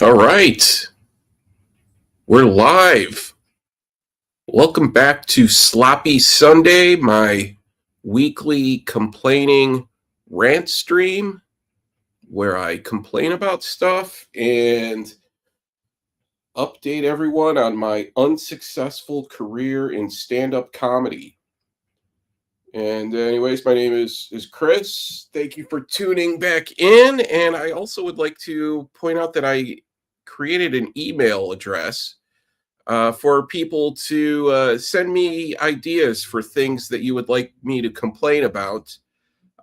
All right, we're live. Welcome back to Sloppy Sunday, my weekly complaining rant stream where I complain about stuff and update everyone on my unsuccessful career in stand-up comedy. And anyways, my name is Chris. Thank you for tuning back in. And I also would like to point out that I created an email address for people to send me ideas for things that you would like me to complain about.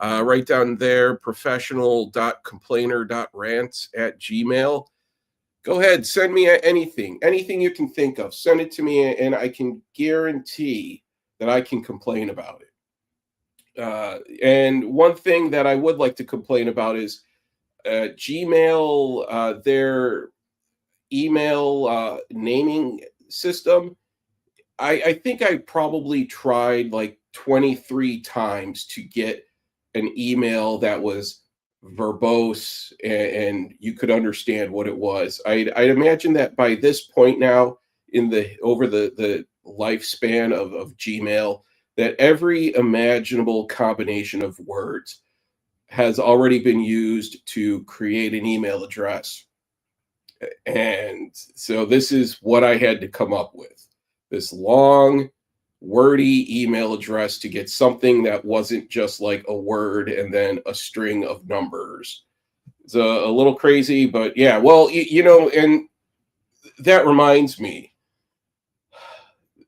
Right down there, professional.complainer.rant@gmail. Go ahead, send me anything you can think of. Send it to me, and I can guarantee that I can complain about it. And one thing that I would like to complain about is Gmail, their email naming system. I think I probably tried like 23 times to get an email that was verbose and you could understand what it was. I'd imagine that by this point now in the over the lifespan of Gmail, that every imaginable combination of words has already been used to create an email address. And so this is what I had to come up with, this long, wordy email address to get something that wasn't just like a word and then a string of numbers. It's a little crazy, but yeah, well, and that reminds me,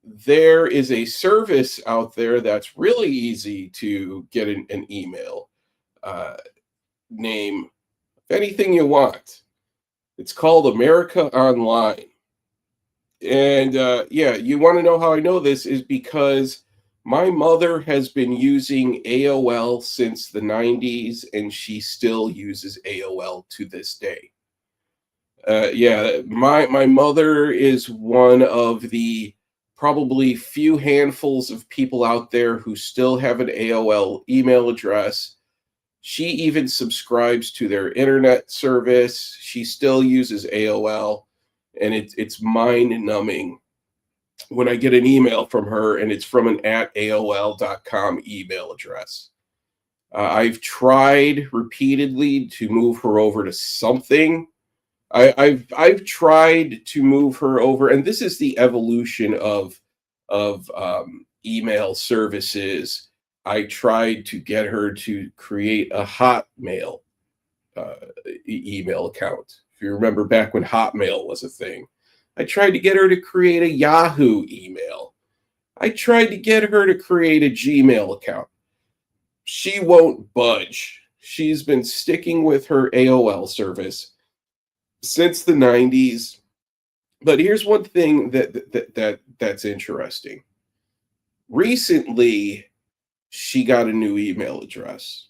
there is a service out there that's really easy to get an email uh, name anything you want. It's called America Online. And yeah, you want to know how I know this is because my mother has been using AOL since the 90s and she still uses AOL to this day. Yeah, my mother is one of the probably few handfuls of people out there who still have an AOL email address. She even subscribes to their internet service. She still uses AOL, and it's mind numbing when I get an email from her and it's from an at AOL.com email address. I've tried repeatedly to move her over to something. I've tried to move her over, and this is the evolution of email services. I tried to get her to create a Hotmail uh, email account. If you remember back when Hotmail was a thing, I tried to get her to create a Yahoo email. I tried to get her to create a Gmail account. She won't budge. She's been sticking with her AOL service since the 90s. But here's one thing that's interesting. Recently, she got a new email address.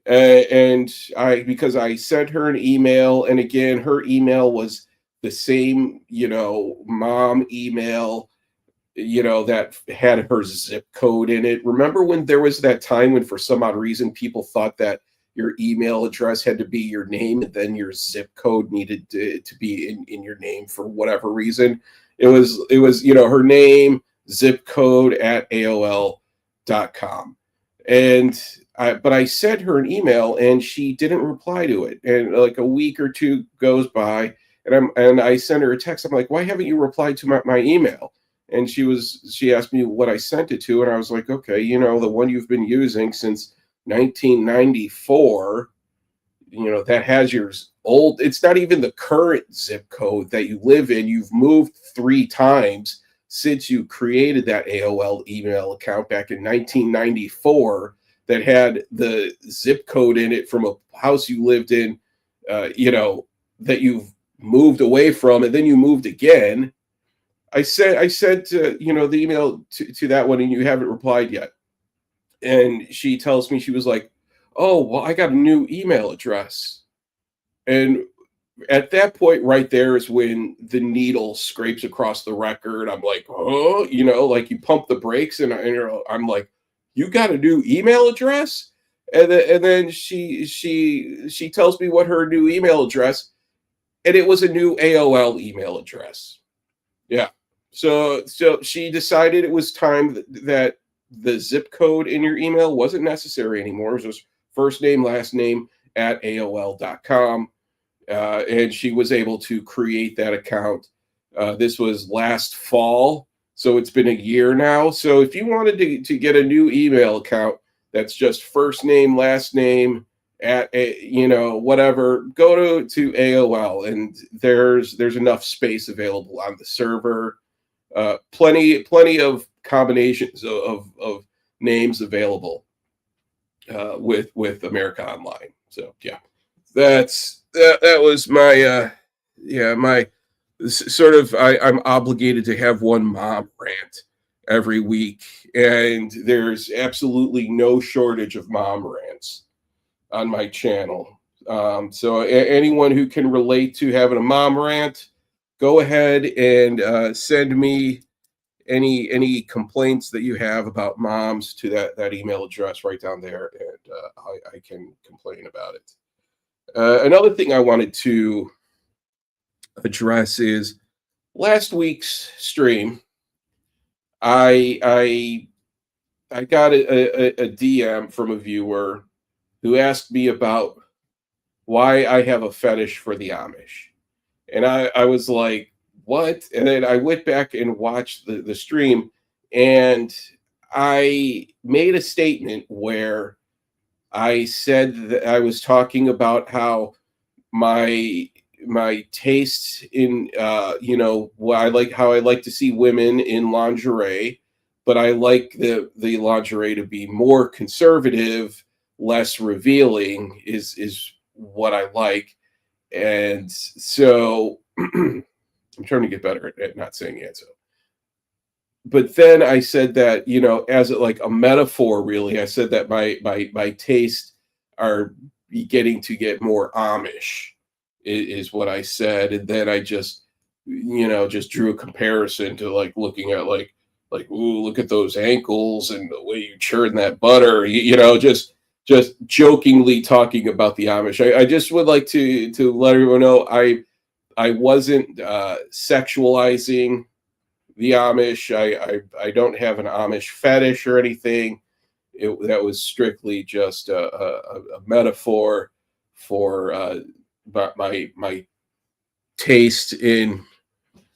And I because I sent her an email, and again, her email was the same, mom email, that had her zip code in it. Remember when there was that time when, for some odd reason, people thought that your email address had to be your name and then your zip code needed to be in your name for whatever reason? It was her name, zip code at AOL.com. But I sent her an email and she didn't reply to it. And like a week or two goes by, and I sent her a text. I'm like, why haven't you replied to my email? And she asked me what I sent it to, and I was like, okay, the one you've been using since 1994, that has yours old. It's not even the current zip code that you live in. You've moved 3 times since you created that AOL email account back in 1994 that had the zip code in it from a house you lived in, that you've moved away from, and then you moved again. I sent the email to that one, and you haven't replied yet. And she tells me, she was like, oh, well, I got a new email address. And at that point right there is when the needle scrapes across the record. I'm like, oh, like you pump the brakes, and I'm like, you got a new email address? And then she tells me what her new email address. and it was a new AOL email address. Yeah. So she decided it was time that the zip code in your email wasn't necessary anymore. It was just first name, last name at AOL.com. And she was able to create that account. This was last fall, so it's been a year now. So if you wanted to get a new email account that's just first name, last name at whatever, go to AOL, and there's enough space available on the server. Plenty of combinations of names available with America Online. So yeah, that was my my sort of, I'm obligated to have one mom rant every week, and there's absolutely no shortage of mom rants on my channel. So anyone who can relate to having a mom rant, go ahead and send me any complaints that you have about moms to that email address right down there, and I can complain about it. Another thing I wanted to address is last week's stream. I got a DM from a viewer who asked me about why I have a fetish for the Amish, and I was like, what? And then I went back and watched the stream, and I made a statement where I said that I was talking about how my taste in how I like to see women in lingerie, but I like the lingerie to be more conservative, less revealing is what I like. And so I'm trying to get better at not saying it. So, but then I said that, as like a metaphor, really, I said that my taste are beginning to get more Amish, is what I said. And then I just drew a comparison to like looking at like, ooh, look at those ankles and the way you churn that butter, just jokingly talking about the Amish. I just would like to let everyone know I wasn't sexualizing the Amish. I don't have an Amish fetish or anything. That was strictly just a metaphor for my taste in.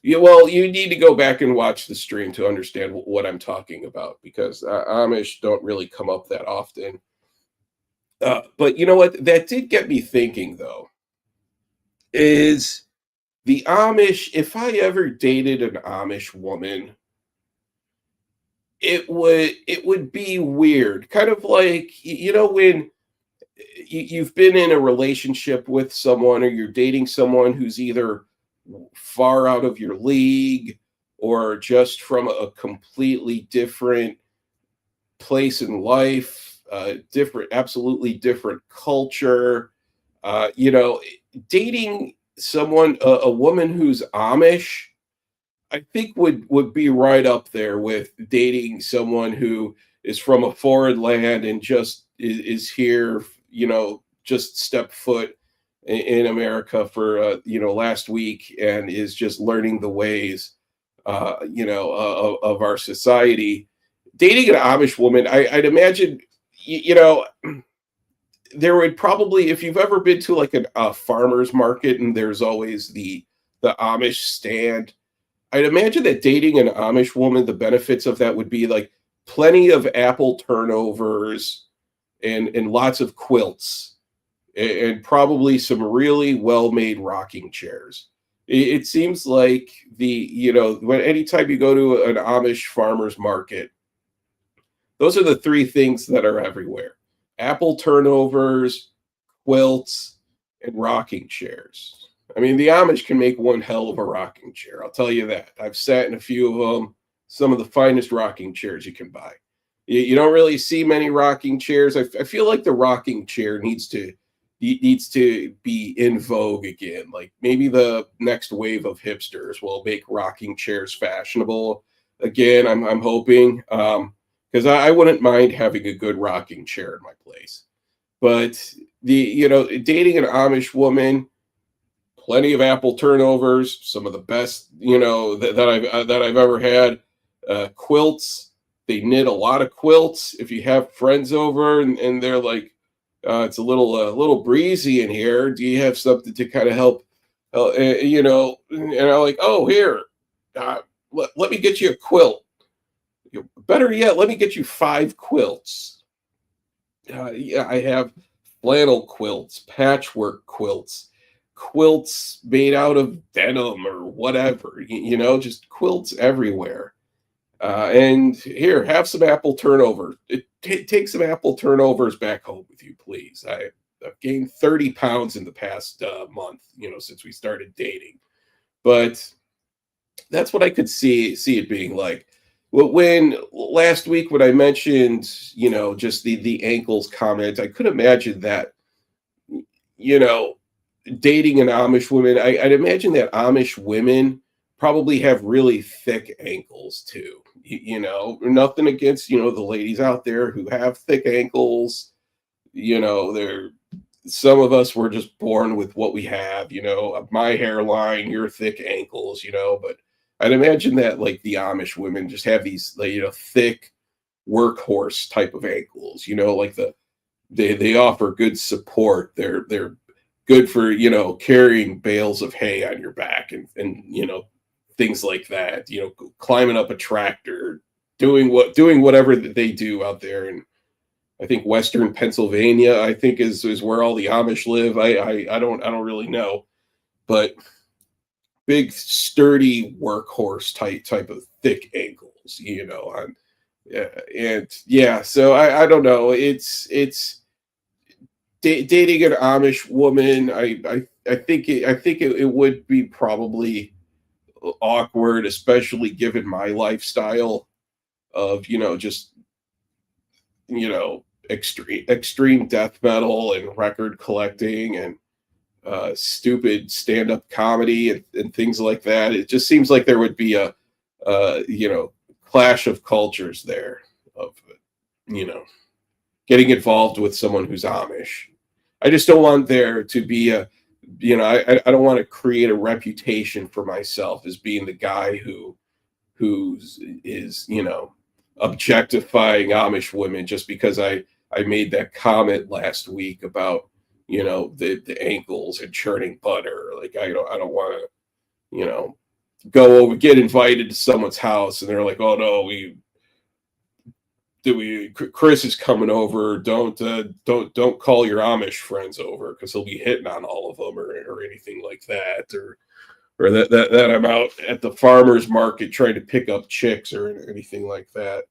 Yeah, well, you need to go back and watch the stream to understand what I'm talking about, because Amish don't really come up that often. But you know what? That did get me thinking, though, is the Amish, if I ever dated an Amish woman, it would be weird. Kind of like, when you've been in a relationship with someone, or you're dating someone who's either far out of your league or just from a completely different place in life, absolutely different culture. Dating someone, a woman who's Amish, I think would be right up there with dating someone who is from a foreign land and just is here, just stepped foot in America for last week, and is just learning the ways of our society. Dating an Amish woman, I'd imagine, there would probably, if you've ever been to like a farmer's market and there's always the Amish stand, I'd imagine that dating an Amish woman, the benefits of that would be like plenty of apple turnovers and lots of quilts, and probably some really well-made rocking chairs. It seems like when anytime you go to an Amish farmer's market, those are the three things that are everywhere: apple turnovers, quilts, and rocking chairs. I mean, the Amish can make one hell of a rocking chair, I'll tell you that. I've sat in a few of them, some of the finest rocking chairs you can buy. You don't really see many rocking chairs. I feel like the rocking chair needs to be in vogue again. Like maybe the next wave of hipsters will make rocking chairs fashionable again. I'm hoping, because I wouldn't mind having a good rocking chair in my place. But dating an Amish woman, plenty of apple turnovers, some of the best, that I've ever had. Quilts, they knit a lot of quilts. If you have friends over and they're like, it's a little breezy in here. Do you have something to kind of help? And I'm like, oh, here, let me get you a quilt. Better yet, let me get you 5 quilts. Yeah, I have flannel quilts, patchwork quilts, quilts made out of denim or whatever, just quilts everywhere. And here, have some apple turnover. Take some apple turnovers back home with you, please. I've gained 30 pounds in the past month, since we started dating. But that's what I could see it being like. Well, when last week when I mentioned, just the ankles comment, I could imagine that, you know, dating an Amish woman. I'd imagine that Amish women probably have really thick ankles too. Nothing against, the ladies out there who have thick ankles. They're some of us were just born with what we have, my hairline, your thick ankles, but I'd imagine that like the Amish women just have these, like, thick workhorse type of ankles, like they offer good support. They're good for, carrying bales of hay on your back and things like that, climbing up a tractor, doing whatever that they do out there. And I think Western Pennsylvania, I think is where all the Amish live. I don't really know, but big sturdy workhorse type of thick ankles, and yeah. So I don't know. It's dating an Amish woman. I think it would be probably awkward, especially given my lifestyle of just extreme death metal and record collecting and stupid stand-up comedy and things like that. It just seems like there would be a clash of cultures there of you know getting involved with someone who's Amish. I just don't want there to be I don't want to create a reputation for myself as being the guy who's is objectifying Amish women just because I made that comment last week about the ankles and churning butter. Like I don't want to go over, get invited to someone's house and they're like, oh no, Chris is coming over. Don't call your Amish friends over because he'll be hitting on all of them or anything like that, or that I'm out at the farmer's market trying to pick up chicks or anything like that.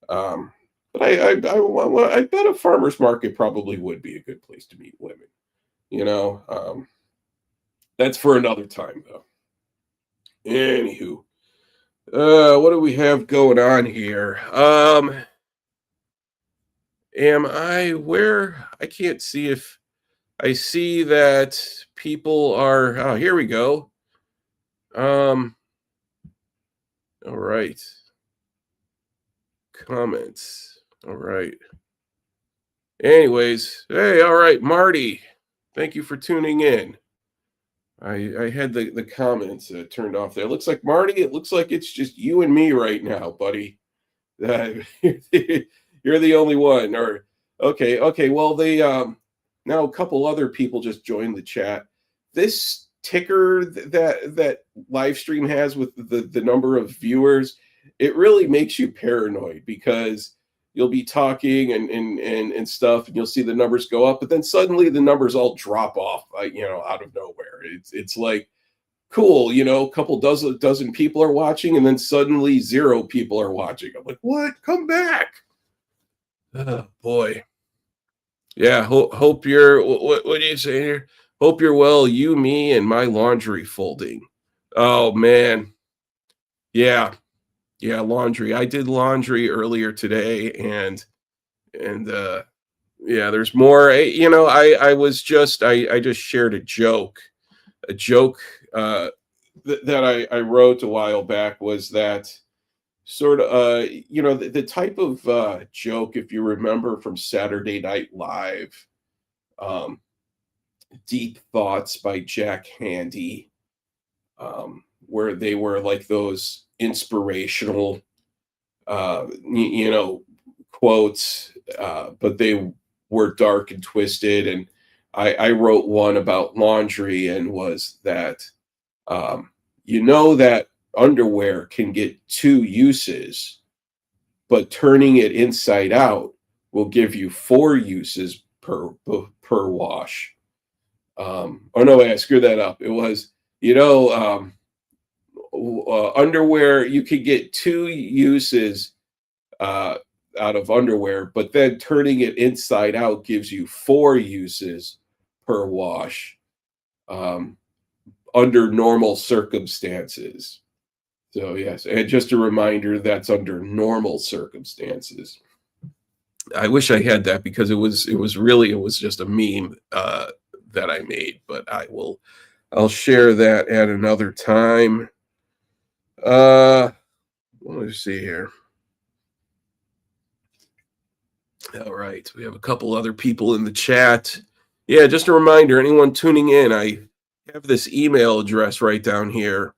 But I bet a farmer's market probably would be a good place to meet women. That's for another time though. Anywho, what do we have going on here? Am I where I can't see if I see that people are. Oh, here we go. All right. Comments. All right. Anyways, hey, all right, Marty. Thank you for tuning in. I had the comments turned off there. Looks like Marty. It looks like it's just you and me right now, buddy. You're the only one. Or okay. Well, they now a couple other people just joined the chat. This ticker that live stream has with the number of viewers, it really makes you paranoid because you'll be talking and stuff, and you'll see the numbers go up, but then suddenly the numbers all drop off, out of nowhere. It's like, cool, a couple dozen people are watching, and then suddenly 0 people are watching. I'm like, what? Come back! Oh boy. Yeah. Hope you're. What do you say here? Hope you're well. You, me, and my laundry folding. Oh man. Yeah. Yeah, laundry. I did laundry earlier today, and yeah, there's more. I just shared a joke. A joke that I wrote a while back was that sort of the type of joke, if you remember from Saturday Night Live, um Deep Thoughts by Jack Handey, where they were like those inspirational, you know, quotes, but they were dark and twisted. And I wrote one about laundry and was that, you know, that underwear can get two uses, but turning it inside out will give you four uses per wash. Oh no, wait, I screwed that up. It was, you know, underwear, you could get two uses uh, out of underwear, but then turning it inside out gives you four uses per wash, um, under normal circumstances. So yes, and just a reminder, that's under normal circumstances. I wish I had that because it was just a meme that I made, but I'll share that at another time. Let me see here. All right, we have a couple other people in the chat. Yeah, just a reminder, anyone tuning in, I have this email address right down here.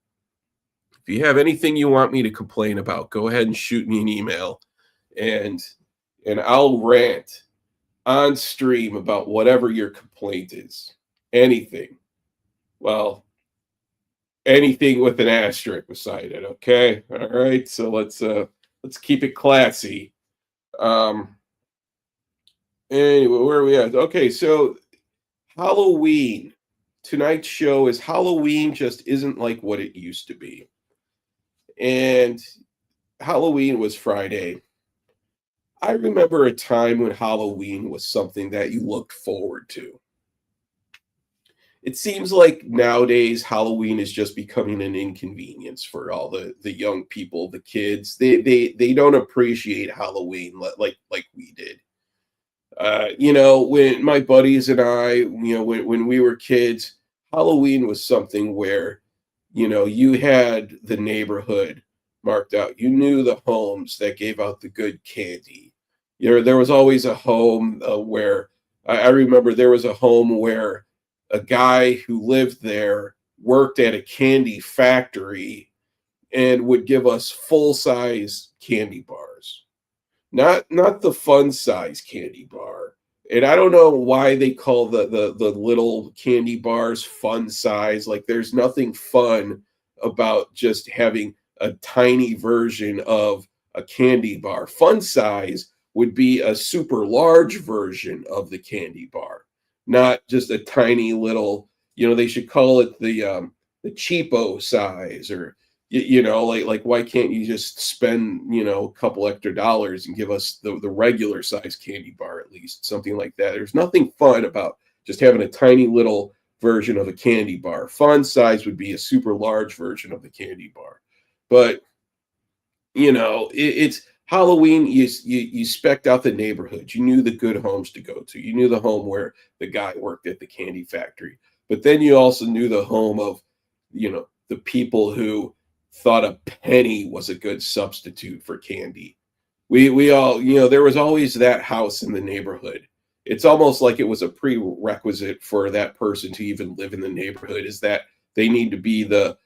If you have anything you want me to complain about, go ahead and shoot me an email, and I'll rant on stream about whatever your complaint is. Anything. Well, anything with an asterisk beside it, okay? All right. So let's keep it classy. Anyway, where are we at? Okay, so Halloween. Tonight's show is Halloween just isn't like what it used to be. And Halloween was Friday. I remember a time when Halloween was something that you looked forward to. It seems like nowadays Halloween is just becoming an inconvenience for all the young people, the kids. They don't appreciate Halloween like we did. You know, when my buddies and I, you know, when we were kids, Halloween was something where, you know, you had the neighborhood marked out. You knew the homes that gave out the good candy. You know, there was always a home where I remember there was a home where a guy who lived there worked at a candy factory and would give us full size candy bars, not the fun size candy bar. And I don't know why they call the little candy bars fun size. Like there's nothing fun about just having a tiny version of a candy bar. Fun size would be a super large version of the candy bar, not just a tiny little, you know, they should call it the cheapo size, or you know, like why can't you just spend, you know, a couple extra dollars and give us the regular size candy bar, at least something like that. There's nothing fun about just having a tiny little version of a candy bar. Fun size would be a super large version of the candy bar. But you know, it's Halloween. You specked out the neighborhood. You knew the good homes to go to. You knew the home where the guy worked at the candy factory. But then you also knew the home of, you know, the people who thought a penny was a good substitute for candy. We all, you know, there was always that house in the neighborhood. It's almost like it was a prerequisite for that person to even live in the neighborhood, is that they need to be the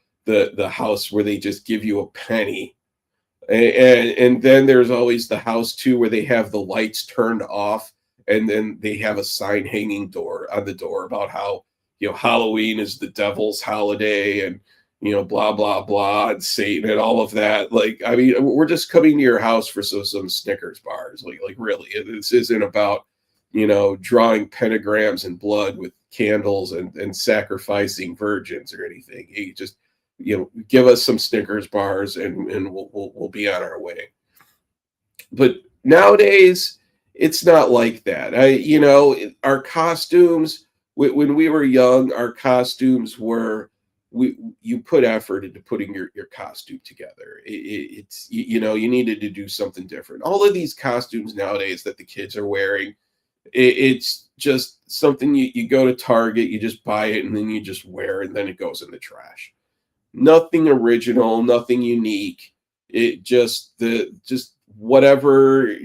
house where they just give you a penny. And then there's always the house too where they have the lights turned off, and then they have a sign hanging door on the door about how, you know, Halloween is the devil's holiday, and you know, blah blah blah, and Satan and all of that. Like, I mean, we're just coming to your house for some Snickers bars. Like really, this isn't about, you know, drawing pentagrams and blood with candles and sacrificing virgins or anything. You just, you know, give us some Snickers bars and we'll be on our way. But nowadays, it's not like that. You know, our costumes, when we were young, our costumes were, you put effort into putting your costume together. It's, you know, you needed to do something different. All of these costumes nowadays that the kids are wearing, it's just something you go to Target, you just buy it, and then you just wear it, and then it goes in the trash. Nothing original, nothing unique. It just whatever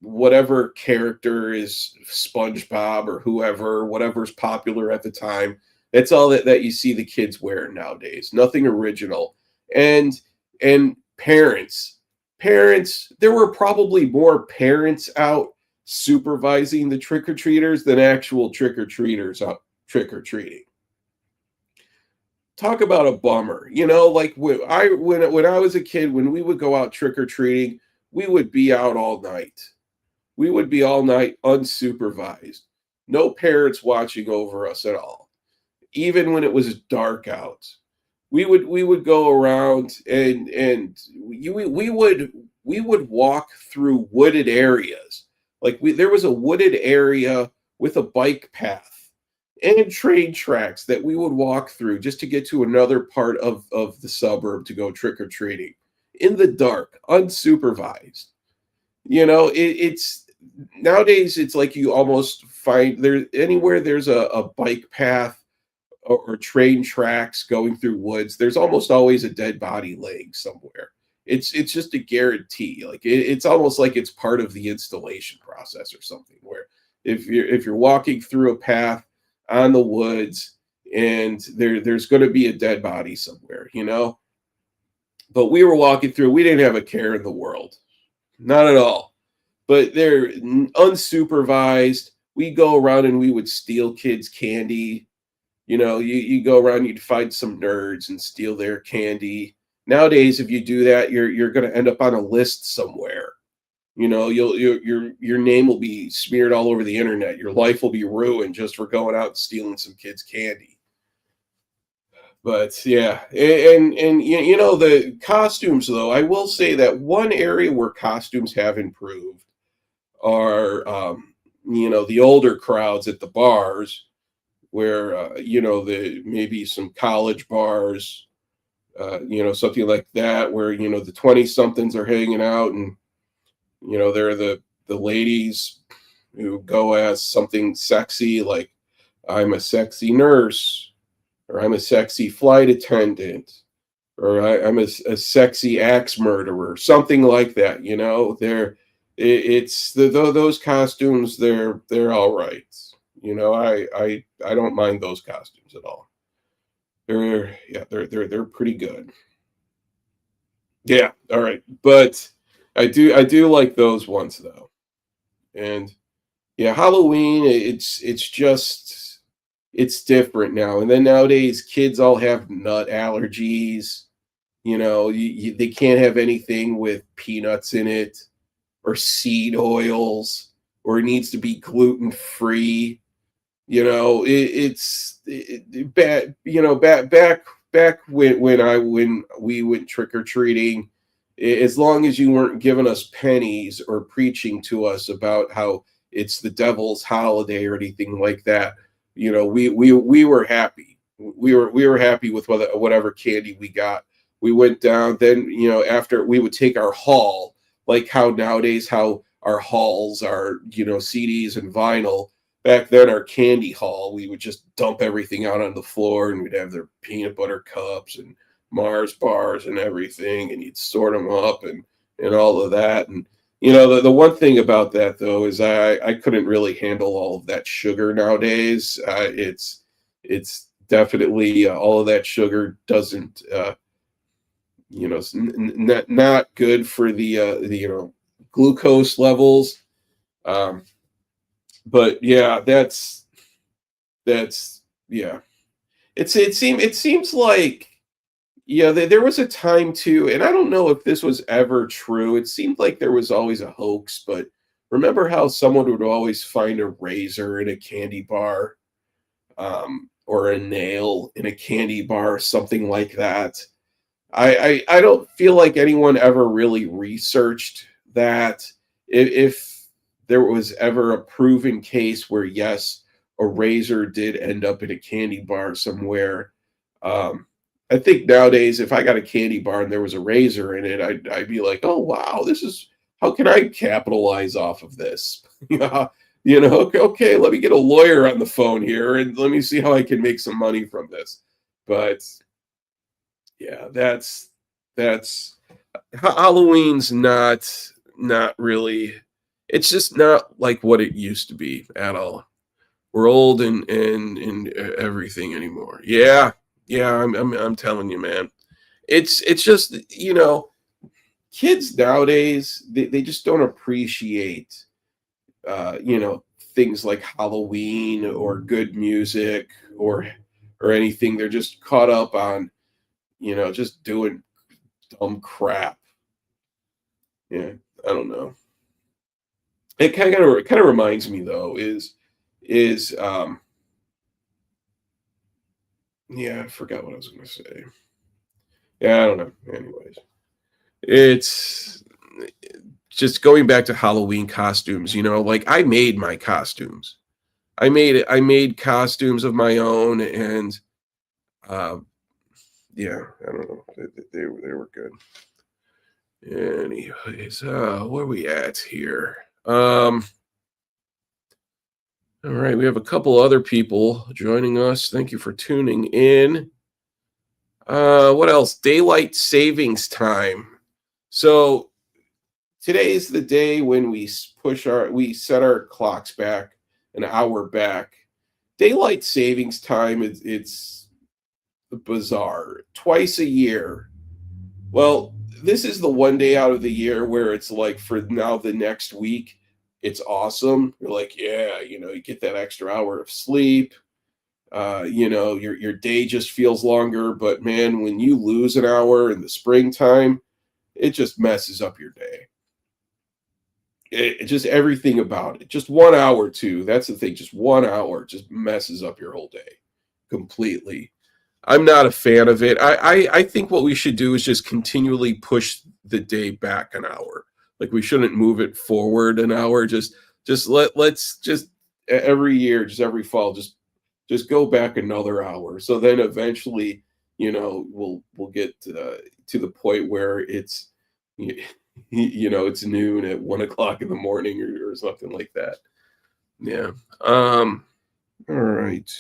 whatever character is SpongeBob or whoever, whatever's popular at the time. That's all that you see the kids wear nowadays. Nothing original. And parents, there were probably more parents out supervising the trick-or-treaters than actual trick-or-treaters out trick-or-treating. Talk about a bummer. Like when I was a kid, when we would go out trick-or-treating, we would be out all night. We would be all night unsupervised. No parents watching over us at all. Even when it was dark out. We would go around and we would walk through wooded areas. Like there was a wooded area with a bike path and train tracks that we would walk through just to get to another part of the suburb to go trick-or-treating in the dark, unsupervised. It's nowadays it's like you almost find there anywhere there's a bike path or train tracks going through woods, there's almost always a dead body laying somewhere. It's just a guarantee. Like it's almost like it's part of the installation process or something. Where if you're walking through a path on the woods and there's going to be a dead body somewhere. But we were walking through. We didn't have a care in the world, not at all. But they're unsupervised. We go around and we would steal kids' candy. You go around, you'd find some nerds and steal their candy. Nowadays, if you do that, you're going to end up on a list somewhere. Your name will be smeared all over the internet. Your life will be ruined just for going out and stealing some kids' candy. But yeah, and the costumes though, I will say that one area where costumes have improved are the older crowds at the bars where the maybe some college bars, something like that, where the 20 somethings are hanging out, and they're the ladies who go as something sexy, like I'm a sexy nurse, or I'm a sexy flight attendant, or I'm a sexy axe murderer, something like that. Those costumes, they're all right. I don't mind those costumes at all. They're pretty good. Yeah, all right. But I do like those ones though. And yeah, Halloween, it's different now. And then nowadays kids all have nut allergies. They can't have anything with peanuts in it or seed oils, or it needs to be gluten free. It's bad. Back when we went trick or treating, as long as you weren't giving us pennies or preaching to us about how it's the devil's holiday or anything like that, we were happy. We were happy with whatever candy we got. We went down. Then after we would take our haul, like how nowadays how our hauls are, CDs and vinyl. Back then, our candy haul, we would just dump everything out on the floor, and we'd have their peanut butter cups and Mars bars and everything, and you'd sort them up and all of that. And the one thing about that though is I couldn't really handle all of that sugar nowadays. It's definitely all of that sugar doesn't it's not good for the glucose levels. But yeah, that's yeah. It seems like there was a time too, and I don't know if this was ever true. It seemed like there was always a hoax, but remember how someone would always find a razor in a candy bar, or a nail in a candy bar, something like that. I don't feel like anyone ever really researched that. If there was ever a proven case where yes, a razor did end up in a candy bar somewhere. I think nowadays, if I got a candy bar and there was a razor in it, I'd be like, oh wow, this is how can I capitalize off of this? Okay, let me get a lawyer on the phone here and let me see how I can make some money from this. But yeah, that's Halloween's not really It's just not like what it used to be at all. We're old and everything anymore. Yeah, yeah, I'm telling you, man. It's just, kids nowadays, they just don't appreciate things like Halloween or good music or anything. They're just caught up on, just doing dumb crap. Yeah, I don't know. It kind of reminds me though is yeah, I forgot what I was going to say. Yeah, I don't know. Anyways, it's just going back to Halloween costumes. Like I made my costumes. I made costumes of my own, and uh, yeah, I don't know. They were good. Anyways, where we at here? All right, we have a couple other people joining us. Thank you for tuning in. What else? Daylight savings time. So today's the day when we set our clocks back an hour back. Daylight savings time it's bizarre. Twice a year. Well, this is the one day out of the year where it's like for now the next week, it's awesome. You're like, yeah, you get that extra hour of sleep. Your day just feels longer. But man, when you lose an hour in the springtime, it just messes up your day. It just everything about it. Just 1 hour too. That's the thing. Just 1 hour just messes up your whole day completely. I'm not a fan of it. I think what we should do is just continually push the day back an hour. Like we shouldn't move it forward an hour. Let's just every year, just every fall, just go back another hour. So then eventually, we'll get to the point where it's it's noon at 1 o'clock in the morning or something like that. Yeah. All right.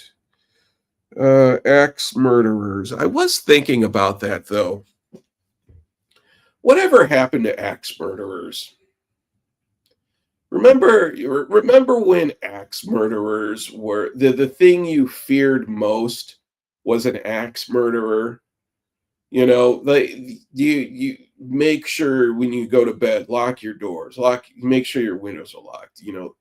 Axe murderers. I was thinking about that though. Whatever happened to axe murderers? Remember when axe murderers were the thing you feared most was an axe murderer? Like you make sure when you go to bed, lock your doors, make sure your windows are locked. You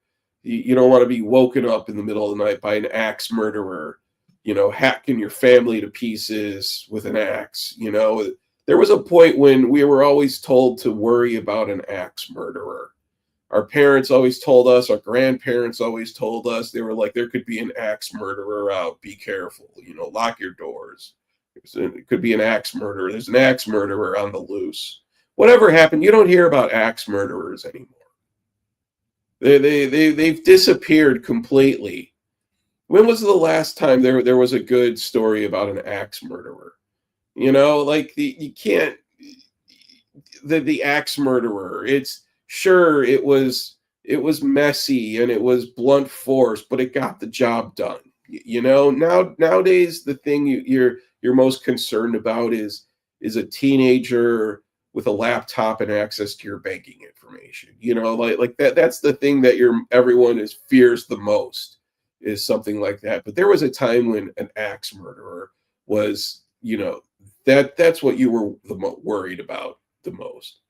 don't want to be woken up in the middle of the night by an axe murderer, hacking your family to pieces with an axe. There was a point when we were always told to worry about an axe murderer. Our parents always told us, our grandparents always told us, they were like, there could be an axe murderer out. Be careful, lock your doors. It could be an axe murderer. There's an axe murderer on the loose. Whatever happened, you don't hear about axe murderers anymore. They've disappeared completely. When was the last time there was a good story about an axe murderer? Like you can't the axe murderer. It's sure it was messy and it was blunt force, but it got the job done. Nowadays the thing you're most concerned about is a teenager with a laptop and access to your banking information. Like that's the thing that everyone is fears the most is something like that. But there was a time when an axe murderer was, that's what you were worried about the most.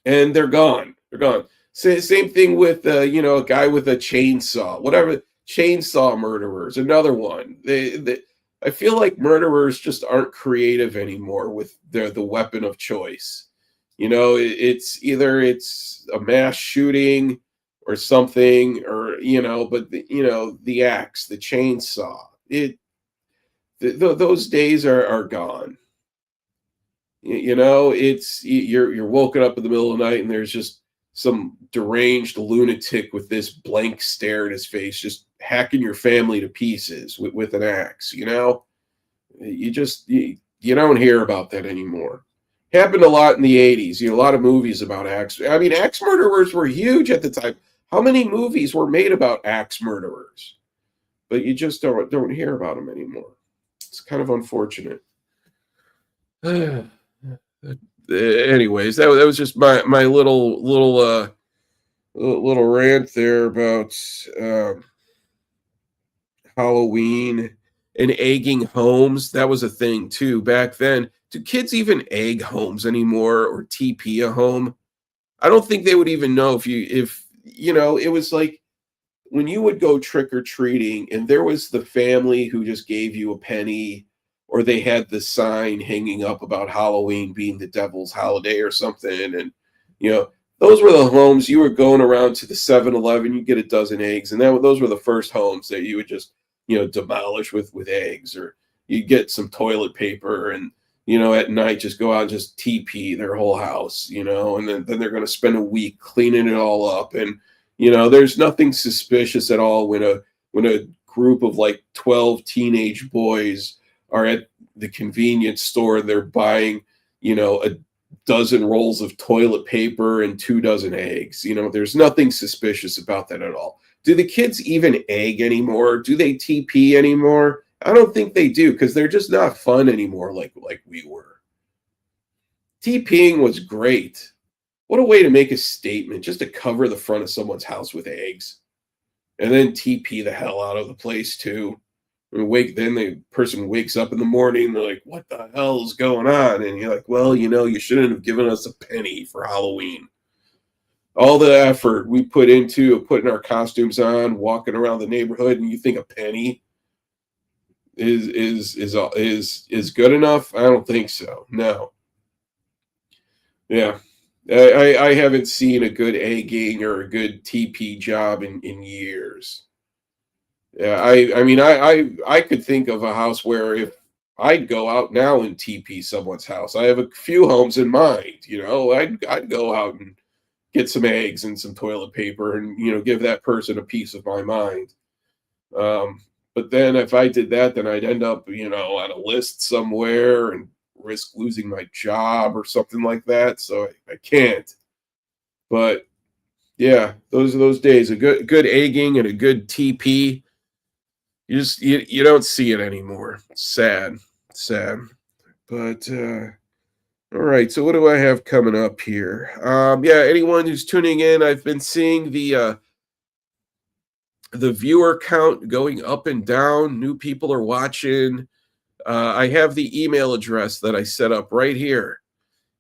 And they're gone. They're gone. Same thing with a guy with a chainsaw, whatever. Chainsaw murderers, another one. I feel like murderers just aren't creative anymore with the weapon of choice. It's a mass shooting or something, or but the axe, the chainsaw. Those days are gone. You're woken up in the middle of the night and there's just some deranged lunatic with this blank stare at his face just hacking your family to pieces with an axe. You don't hear about that anymore. Happened a lot in the 80s. A lot of movies about axe. I mean, axe murderers were huge at the time. How many movies were made about axe murderers? But you just don't hear about them anymore. It's kind of unfortunate. Anyways, that was just my little little rant there about Halloween and egging homes. That was a thing too back then. Do kids even egg homes anymore or TP a home? I don't think they would even know if it was like when you would go trick or treating and there was the family who just gave you a penny, or they had the sign hanging up about Halloween being the devil's holiday or something. And, you know, those were the homes you were going around to the 7-Eleven, you get a dozen eggs. And those were the first homes that you would just, demolish with eggs, or you get some toilet paper and, at night just go out and just TP their whole house, and then they're going to spend a week cleaning it all up. And, there's nothing suspicious at all when a group of like 12 teenage boys are at the convenience store and they're buying, a dozen rolls of toilet paper and 2 dozen eggs. There's nothing suspicious about that at all. Do the kids even egg anymore? Do they TP anymore? I don't think they do, because they're just not fun anymore like we were. TPing was great. What a way to make a statement, just to cover the front of someone's house with eggs. And then TP the hell out of the place too. Then the person wakes up in the morning and they're like, what the hell is going on? And you're like, well, you shouldn't have given us a penny for Halloween. All the effort we put into putting our costumes on, walking around the neighborhood, and you think a penny is good enough? I don't think so. No. Yeah. I haven't seen a good egging or a good TP job in years. Yeah, I mean, I could think of a house where if I'd go out now and TP someone's house. I have a few homes in mind. I'd go out and get some eggs and some toilet paper and give that person a piece of my mind. But then if I did that, then I'd end up on a list somewhere and risk losing my job or something like that. So I can't. But yeah, those are those days. A good egging and a good TP. You don't see it anymore. It's sad. But all right, so what do I have coming up here? Yeah, anyone who's tuning in, I've been seeing the viewer count going up and down. New people are watching. I have the email address that I set up right here.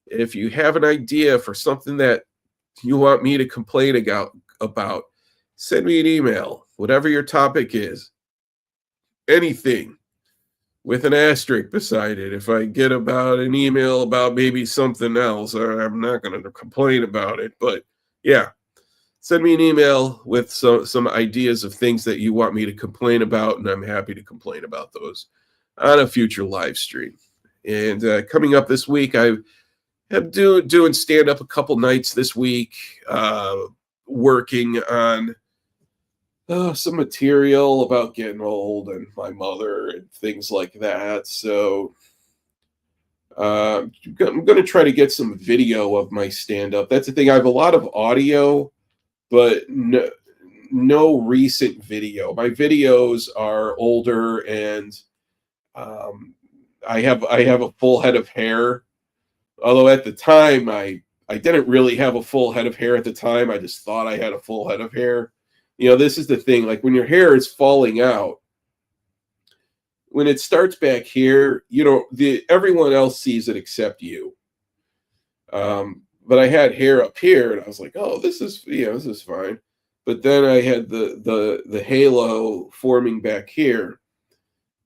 If you have an idea for something that you want me to complain about, send me an email, whatever your topic is. Anything with an asterisk beside it. If I get about an email about maybe something else, I'm not going to complain about it. But yeah, send me an email with some ideas of things that you want me to complain about, and I'm happy to complain about those on a future live stream. And coming up this week, I am doing stand-up a couple nights this week, working on some material about getting old and my mother and things like that. So I'm going to try to get some video of my stand-up. That's the thing. I have a lot of audio, but no recent video. My videos are older, and I have a full head of hair. Although at the time I didn't really have a full head of hair at the time. I just thought I had a full head of hair. This is the thing. Like when your hair is falling out, when it starts back here, everyone else sees it except you. But I had hair up here, and I was like, oh, this is fine. But then I had the halo forming back here.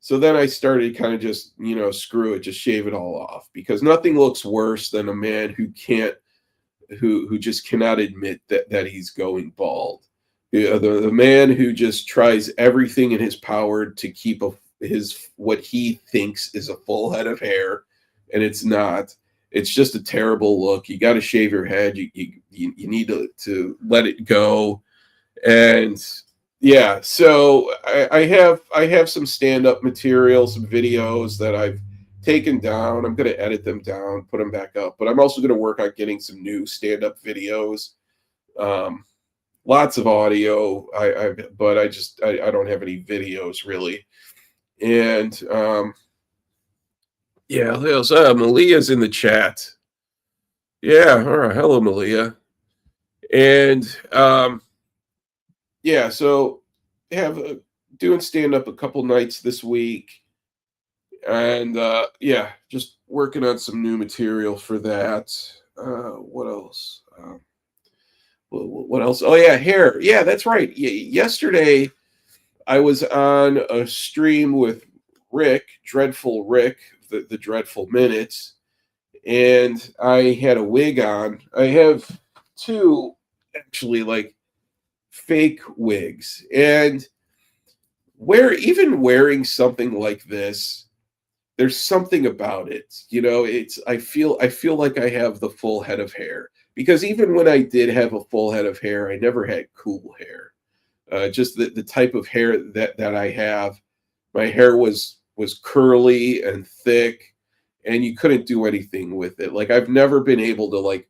So then I started kind of just, screw it, just shave it all off, because nothing looks worse than a man who just cannot admit that he's going bald. The man who just tries everything in his power to keep what he thinks is a full head of hair, and it's not. It's just a terrible look. You got to shave your head. You need to let it go. And yeah, so I have some stand-up material, some videos that I've taken down. I'm going to edit them down, put them back up. But I'm also going to work on getting some new stand-up videos. Lots of audio, but I don't have any videos really. And yeah, Malia's in the chat. Yeah, all right. Hello, Malia. And yeah, so have doing stand up a couple nights this week, and yeah, just working on some new material for that. What else? What else? Oh yeah, hair. Yeah, that's right. Yesterday I was on a stream with Rick, Dreadful Rick, the Dreadful Minutes, and I had a wig on. I have two actually, like, fake wigs, and even wearing something like this, there's something about it. It's I feel like I have the full head of hair, because even when I did have a full head of hair, I never had cool hair. Just the type of hair that I have, my hair was curly and thick, and you couldn't do anything with it. Like, I've never been able to, like,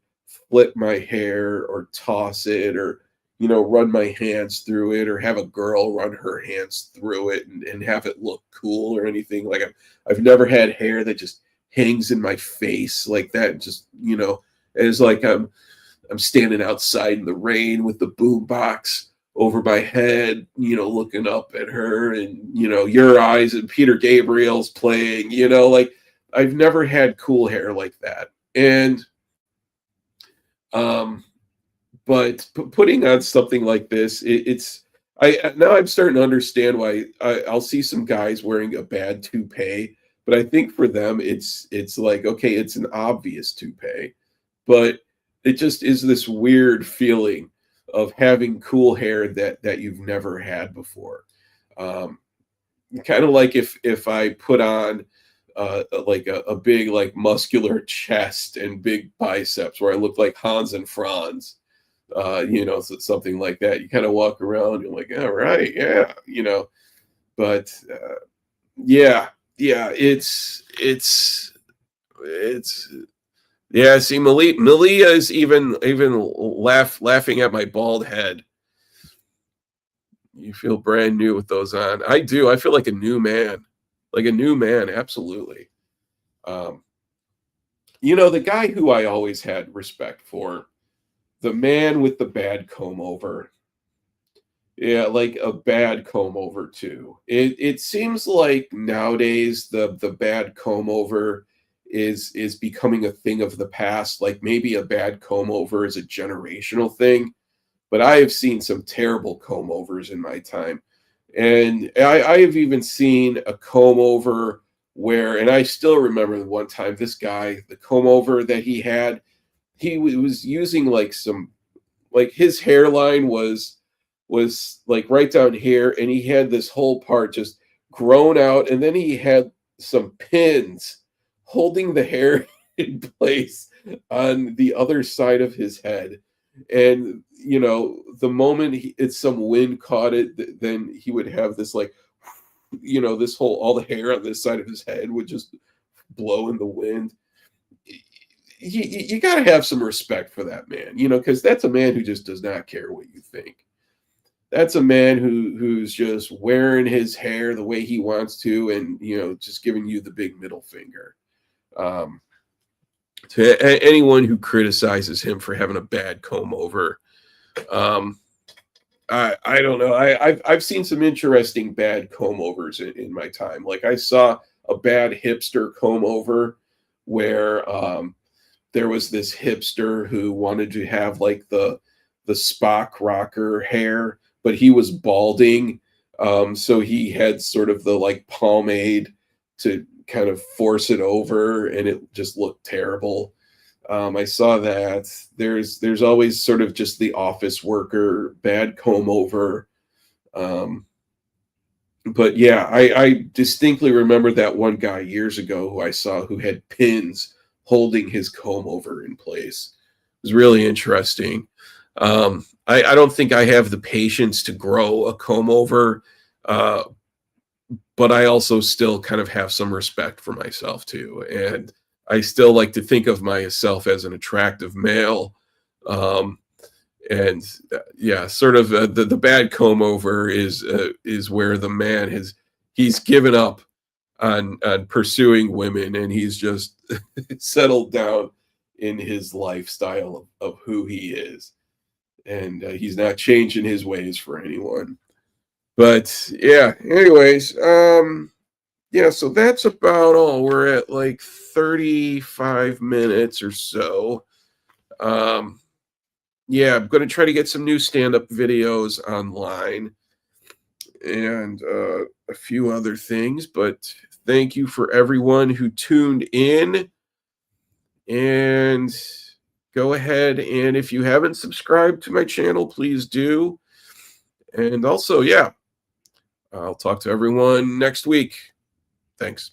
flip my hair or toss it, or run my hands through it, or have a girl run her hands through it and have it look cool or anything. Like, I've never had hair that just hangs in my face like that. Just, it's like I'm standing outside in the rain with the boom box over my head, looking up at her, and Your Eyes and Peter Gabriel's playing. Like, I've never had cool hair like that. And um but putting on something like this, it's I now I'm starting to understand why I'll see some guys wearing a bad toupee, but I think for them it's like, okay, it's an obvious toupee, but it just is this weird feeling of having cool hair that you've never had before. Um, Kind of like if I put on like a big, like, muscular chest and big biceps, where I look like Hans and Franz, so something like that. You kind of walk around, you're like, all right, yeah, but yeah, yeah, it's yeah. See, Malia is even laughing at my bald head. You feel brand new with those on. I do. I feel like a new man, like a new man. Absolutely. Um, the guy who I always had respect for, the man with the bad comb over. Yeah, like a bad comb over too. It seems like nowadays the bad comb over is becoming a thing of the past. Like, maybe a bad comb over is a generational thing, but I have seen some terrible comb overs in my time. And I have even seen a comb over where, and I still remember the one time, this guy, the comb over that he had, he was using, like, some, like, his hairline was like right down here, and he had this whole part just grown out, and then he had some pins holding the hair in place on the other side of his head. And the moment it's some wind caught it, then he would have this, like, this whole, all the hair on this side of his head would just blow in the wind. You got to have some respect for that man, because that's a man who just does not care what you think. That's a man who's just wearing his hair the way he wants to, and just giving you the big middle finger. um to anyone who criticizes him for having a bad comb over. um I don't know. I've seen some interesting bad comb overs in my time. Like, I saw a bad hipster comb over where there was this hipster who wanted to have, like, the Spock rocker hair, but he was balding. So he had sort of the, like, pomade to kind of force it over, and it just looked terrible. I saw that. There's always sort of just the office worker bad comb over. Um, but yeah, I distinctly remember that one guy years ago who I saw who had pins holding his comb over in place. It was really interesting. I don't think I have the patience to grow a comb over, uh, but I also still kind of have some respect for myself too, and I still like to think of myself as an attractive male. Um, and yeah, sort of the bad comb over is where the man he's given up on pursuing women, and he's just settled down in his lifestyle of who he is. and he's not changing his ways for anyone. But yeah, anyways, yeah, so that's about all. We're at like 35 minutes or so. Yeah, I'm going to try to get some new stand-up videos online and a few other things, but thank you for everyone who tuned in. And go ahead, and if you haven't subscribed to my channel, please do. And also, yeah, I'll talk to everyone next week. Thanks.